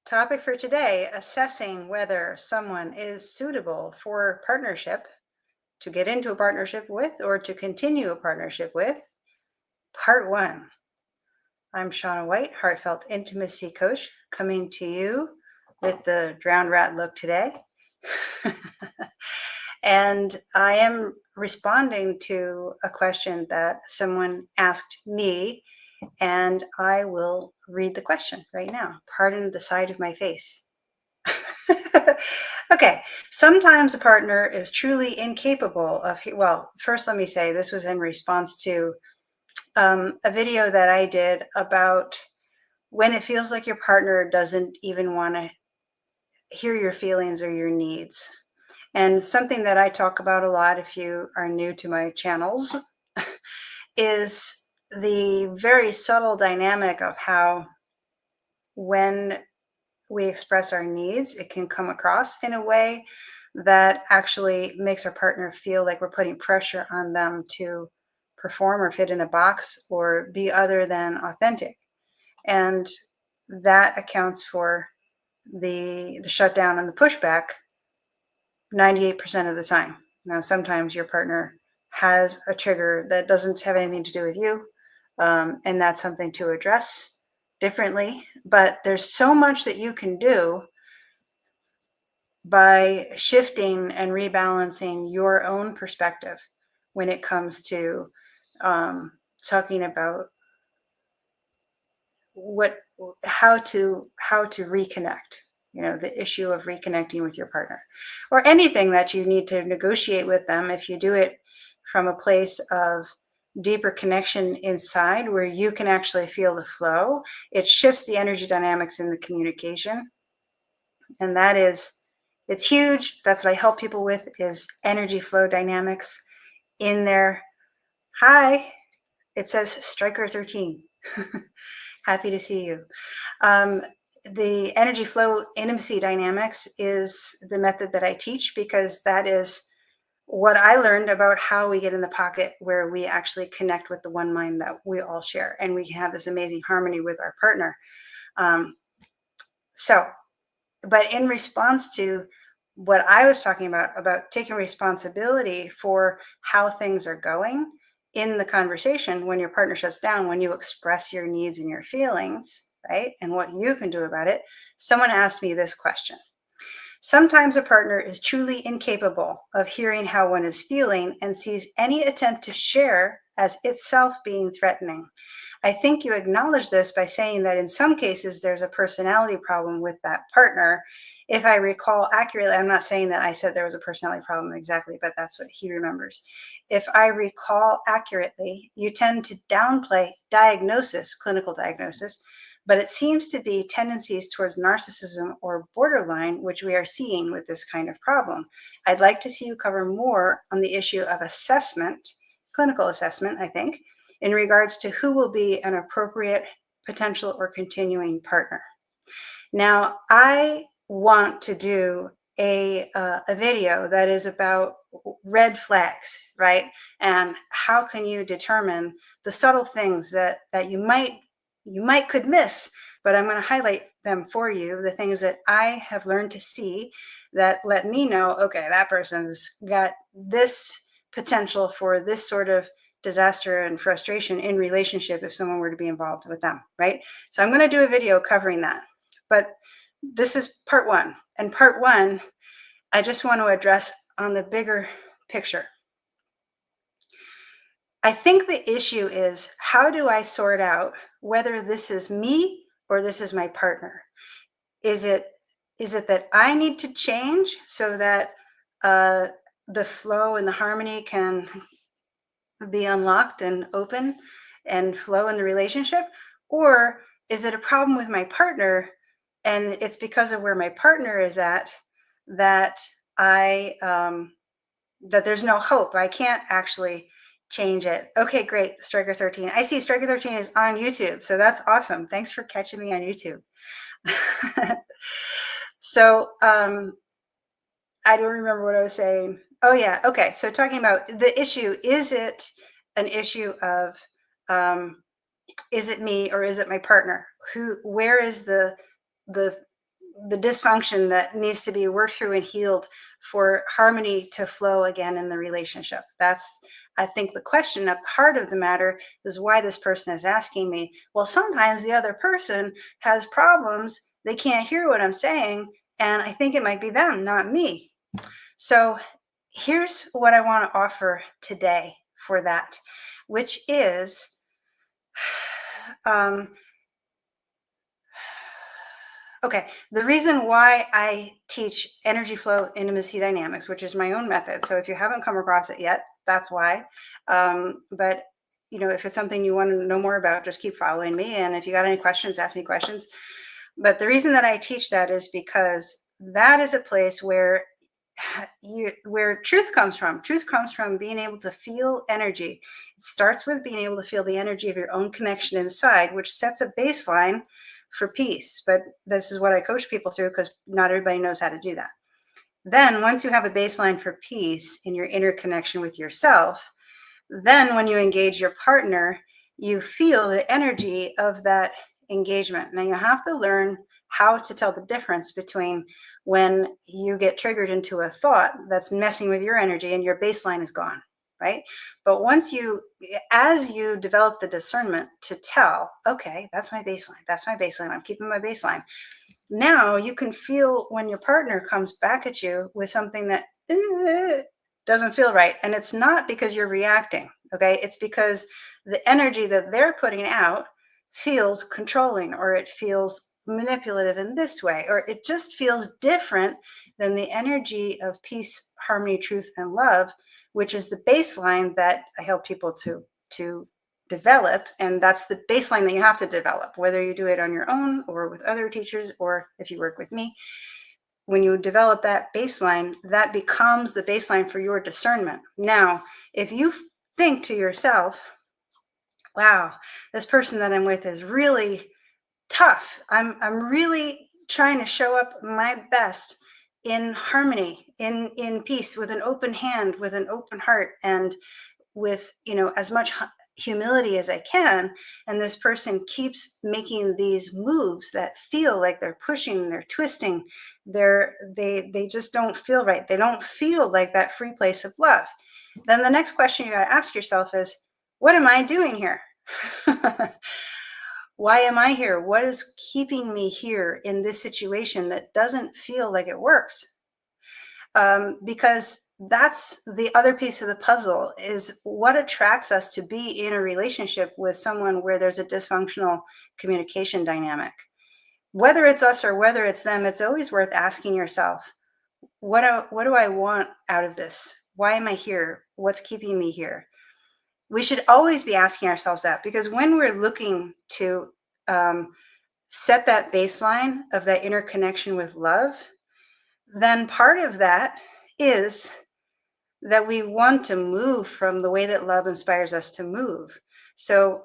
Topic for today, assessing whether someone is suitable for partnership, to get into a partnership with, or to continue a partnership with. Part one. I'm Shauna White, Heartfelt Intimacy Coach, coming to you with the drowned rat look today. And I am responding to a question that someone asked me, and I will read the question right now. Pardon the side of my face. Okay, sometimes a partner is truly incapable of, well, first let me say this was in response to a video that I did about when it feels like your partner doesn't even want to hear your feelings or your needs. And something that I talk about a lot if you are new to my channels is the very subtle dynamic of how when we express our needs, it can come across in a way that actually makes our partner feel like we're putting pressure on them to perform or fit in a box or be other than authentic. And that accounts for the shutdown and the pushback 98% of the time. Now, sometimes your partner has a trigger that doesn't have anything to do with you, and that's something to address differently. But there's so much that you can do by shifting and rebalancing your own perspective when it comes to talking about how to reconnect. You know, the issue of reconnecting with your partner, or anything that you need to negotiate with them. If you do it from a place of deeper connection inside, where you can actually feel the flow, it shifts the energy dynamics in the communication, and it's huge. That's what I help people with, is energy flow dynamics in there. Hi, it says Striker 13. Happy to see you. The energy flow intimacy dynamics is the method that I teach, because that is what I learned about how we get in the pocket where we actually connect with the one mind that we all share, and we have this amazing harmony with our partner. But in response to what I was talking about taking responsibility for how things are going in the conversation, when your partner shuts down, when you express your needs and your feelings, right, and what you can do about it, someone asked me this question. Sometimes a partner is truly incapable of hearing how one is feeling and sees any attempt to share as itself being threatening. I think you acknowledge this by saying that in some cases there's a personality problem with that partner. If I recall accurately, I'm not saying that I said there was a personality problem exactly, but that's what he remembers. If I recall accurately, you tend to downplay diagnosis, clinical diagnosis, but it seems to be tendencies towards narcissism or borderline, which we are seeing with this kind of problem. I'd like to see you cover more on the issue of assessment, clinical assessment, I think, in regards to who will be an appropriate potential or continuing partner. Now, I want to do a video that is about red flags, right? And how can you determine the subtle things that you might could miss, but I'm going to highlight them for you, the things that I have learned to see that let me know, okay, that person's got this potential for this sort of disaster and frustration in relationship if someone were to be involved with them, right? So I'm going to do a video covering that. But this is part one. And part one, I just want to address on the bigger picture. I think the issue is, how do I sort out whether this is me or this is my partner? Is it that I need to change so that the flow and the harmony can be unlocked and open and flow in the relationship? Or is it a problem with my partner, and it's because of where my partner is at that that there's no hope? I can't actually change it. Okay, great. Striker 13. I see Striker 13 is on YouTube. So that's awesome. Thanks for catching me on YouTube. So I don't remember what I was saying. Oh yeah. Okay. So talking about the issue, is it an issue of, is it me or is it my partner? Where is the the dysfunction that needs to be worked through and healed for harmony to flow again in the relationship. That's, I think, the question at the heart of the matter is why this person is asking me. Well, sometimes the other person has problems. They can't hear what I'm saying. And I think it might be them, not me. So here's what I want to offer today for that, which is okay, the reason why I teach energy flow intimacy dynamics, which is my own method. So if you haven't come across it yet, that's why. But if it's something you want to know more about, just keep following me. And if you got any questions, ask me questions. But the reason that I teach that is because that is a place where truth comes from. Truth comes from being able to feel energy. It starts with being able to feel the energy of your own connection inside, which sets a baseline for peace. But this is what I coach people through because not everybody knows how to do that. Then once you have a baseline for peace in your interconnection with yourself, then when you engage your partner, you feel the energy of that engagement. Now you have to learn how to tell the difference between when you get triggered into a thought that's messing with your energy and your baseline is gone, right? But as you develop the discernment to tell, okay, that's my baseline, I'm keeping my baseline. Now you can feel when your partner comes back at you with something that doesn't feel right. And it's not because you're reacting, okay? It's because the energy that they're putting out feels controlling, or it feels manipulative in this way, or it just feels different than the energy of peace, harmony, truth, and love, which is the baseline that I help people to develop. And that's the baseline that you have to develop, whether you do it on your own or with other teachers, or if you work with me. When you develop that baseline, that becomes the baseline for your discernment. Now, if you think to yourself, wow, this person that I'm with is really tough. I'm really trying to show up my best in harmony, in peace, with an open hand, with an open heart, and with as much humility as I can. And this person keeps making these moves that feel like they're pushing, they're twisting, they just don't feel right. They don't feel like that free place of love. Then the next question you got to ask yourself is, what am I doing here? Why am I here? What is keeping me here in this situation that doesn't feel like it works? Because that's the other piece of the puzzle, is what attracts us to be in a relationship with someone where there's a dysfunctional communication dynamic. Whether it's us or whether it's them, it's always worth asking yourself, what do I want out of this? Why am I here? What's keeping me here? We should always be asking ourselves that, because when we're looking to set that baseline of that interconnection with love, then part of that is that we want to move from the way that love inspires us to move. So,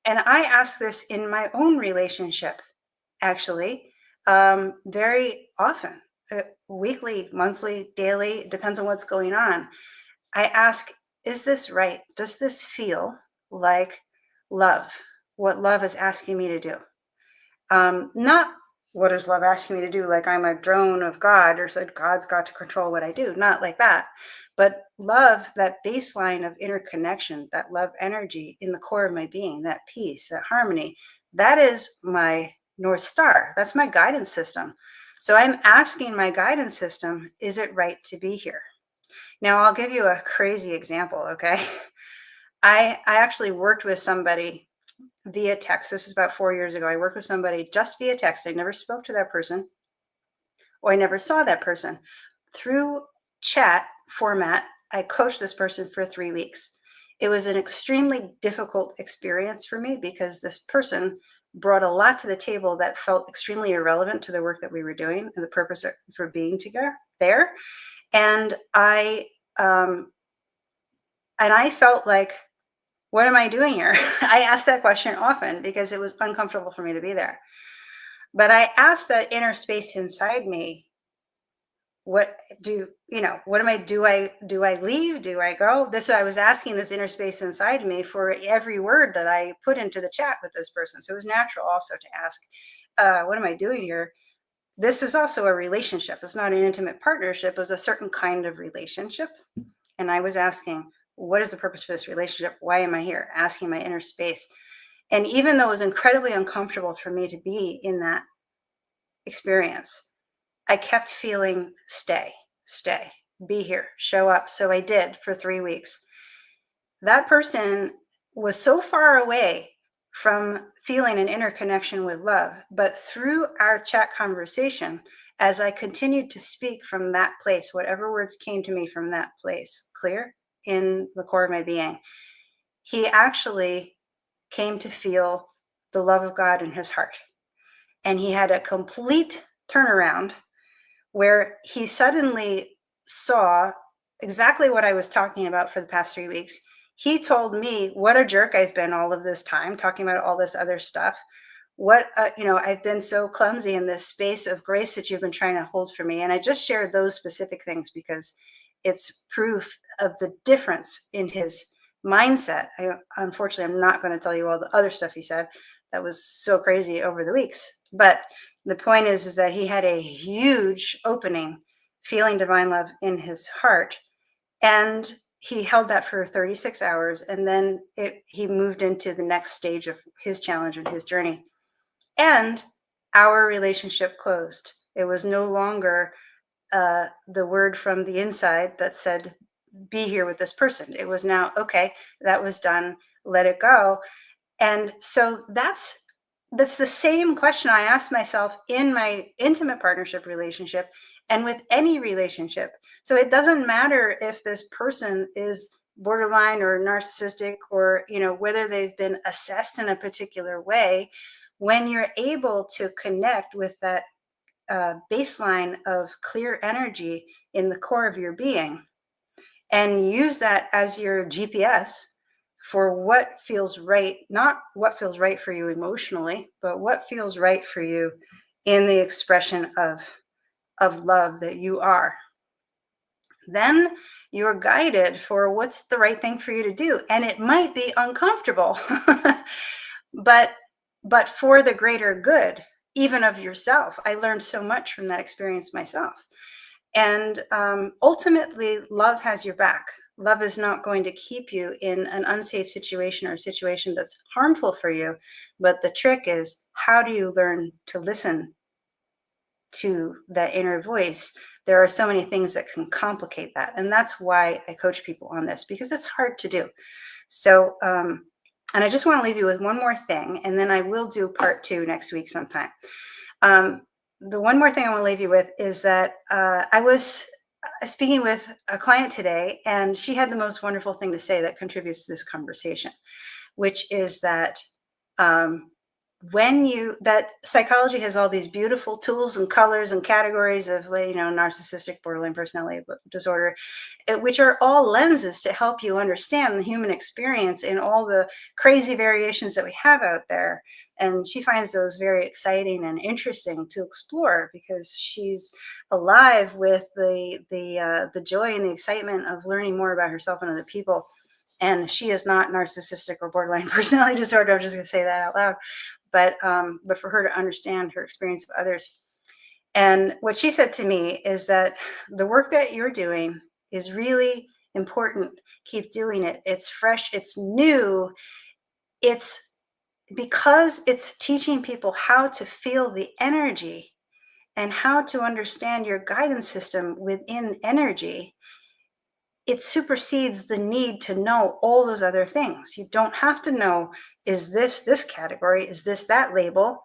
and I ask this in my own relationship, actually, very often, weekly, monthly, daily, depends on what's going on. I ask, is this right? Does this feel like love? What love is asking me to do? Not what is love asking me to do, like I'm a drone of God, or said God's got to control what I do. Not like that. But love, that baseline of interconnection, that love energy in the core of my being, that peace, that harmony, that is my North Star. That's my guidance system. So I'm asking my guidance system, is it right to be here? Now, I'll give you a crazy example, okay? I actually worked with somebody via text. This was about 4 years ago. I worked with somebody just via text. I never spoke to that person, or I never saw that person. Through chat format, I coached this person for 3 weeks. It was an extremely difficult experience for me because this person brought a lot to the table that felt extremely irrelevant to the work that we were doing and the purpose for being together there. And I felt like, what am I doing here? I asked that question often because it was uncomfortable for me to be there. But I asked that inner space inside me, what am I, do I leave? Do I go? I was asking this inner space inside me for every word that I put into the chat with this person. So it was natural also to ask, what am I doing here? this is also a relationship. It's not an intimate partnership. It was a certain kind of relationship. And I was asking, what is the purpose for this relationship? Why am I here? Asking my inner space. And even though it was incredibly uncomfortable for me to be in that experience, I kept feeling stay, be here, show up. So I did for 3 weeks. That person was so far away from feeling an inner connection with love, but through our chat conversation, as I continued to speak from that place, whatever words came to me from that place, clear in the core of my being, he actually came to feel the love of God in his heart. And he had a complete turnaround where he suddenly saw exactly what I was talking about for the past 3 weeks. He told me what a jerk I've been all of this time, talking about all this other stuff. What, I've been so clumsy in this space of grace that you've been trying to hold for me. And I just shared those specific things because it's proof of the difference in his mindset. Unfortunately, I'm not going to tell you all the other stuff he said. That was so crazy over the weeks. But the point is that he had a huge opening, feeling divine love in his heart. And he held that for 36 hours. And then he moved into the next stage of his challenge and his journey. And our relationship closed. It was no longer the word from the inside that said, be here with this person. It was now, okay, that was done, let it go. And so that's the same question I asked myself in my intimate partnership relationship and with any relationship. So it doesn't matter if this person is borderline or narcissistic or, whether they've been assessed in a particular way. When you're able to connect with that baseline of clear energy in the core of your being and use that as your GPS for what feels right, not what feels right for you emotionally, but what feels right for you in the expression of love that you are. Then you're guided for what's the right thing for you to do. And it might be uncomfortable, but for the greater good, even of yourself. I learned so much from that experience myself. And ultimately, love has your back. Love is not going to keep you in an unsafe situation or a situation that's harmful for you. But the trick is, how do you learn to listen to that inner voice? There are so many things that can complicate that. And that's why I coach people on this, because it's hard to do. So, and I just want to leave you with one more thing, and then I will do part 2 next week sometime. The one more thing I want to leave you with is that I was speaking with a client today, and she had the most wonderful thing to say that contributes to this conversation, which is that that psychology has all these beautiful tools and colors and categories of, narcissistic borderline personality disorder, which are all lenses to help you understand the human experience in all the crazy variations that we have out there. And she finds those very exciting and interesting to explore because she's alive with the joy and the excitement of learning more about herself and other people. And she is not narcissistic or borderline personality disorder. I'm just going to say that out loud. But for her to understand her experience of others. And what she said to me is that the work that you're doing is really important. Keep doing it. It's fresh. It's new. It's because it's teaching people how to feel the energy and how to understand your guidance system within energy. It supersedes the need to know all those other things. You don't have to know, is this category? Is this that label?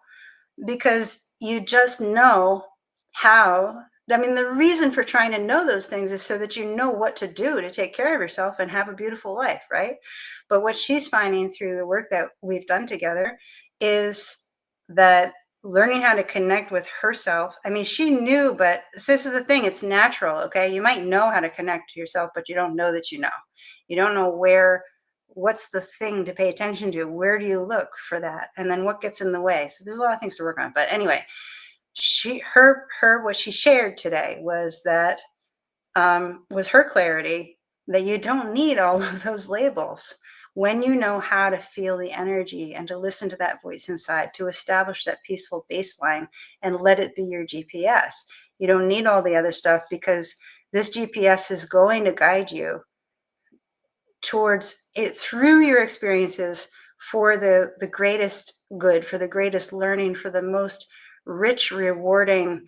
Because you just know how. I mean, the reason for trying to know those things is so that you know what to do to take care of yourself and have a beautiful life, right? But what she's finding through the work that we've done together is that learning how to connect with herself. I mean, she knew, but this is the thing, it's natural, okay? You might know how to connect to yourself, but you don't know that you know. You don't know what's the thing to pay attention to? Where do you look for that? And then what gets in the way? So there's a lot of things to work on. But anyway, what she shared today was that was her clarity that you don't need all of those labels. when you know how to feel the energy and to listen to that voice inside, to establish that peaceful baseline and let it be your GPS. You don't need all the other stuff, because this GPS is going to guide you towards it through your experiences for the greatest good, for the greatest learning, for the most rich, rewarding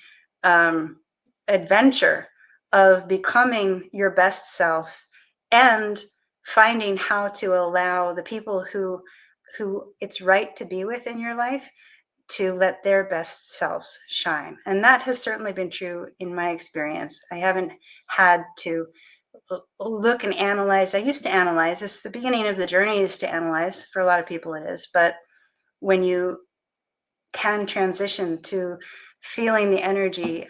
adventure of becoming your best self, and finding how to allow the people who it's right to be with in your life to let their best selves shine. And that has certainly been true in my experience. I haven't had to look and analyze. I used to analyze. It's the beginning of the journey, is to analyze. For a lot of people it is. But when you can transition to feeling the energy,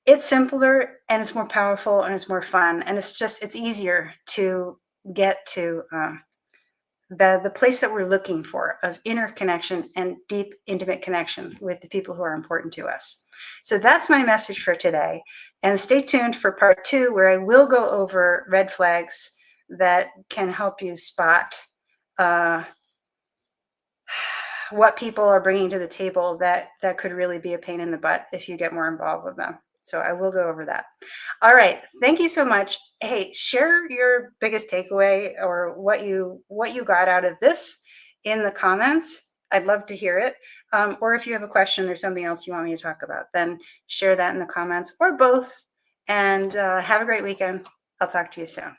it's simpler and it's more powerful and it's more fun, and it's easier to get to the place that we're looking for, of inner connection and deep, intimate connection with the people who are important to us. So that's my message for today. And stay tuned for part 2, where I will go over red flags that can help you spot what people are bringing to the table that could really be a pain in the butt if you get more involved with them. So I will go over that. All right. Thank you so much. Hey, share your biggest takeaway, or what you got out of this, in the comments. I'd love to hear it. Or if you have a question or something else you want me to talk about, then share that in the comments, or both. And have a great weekend. I'll talk to you soon.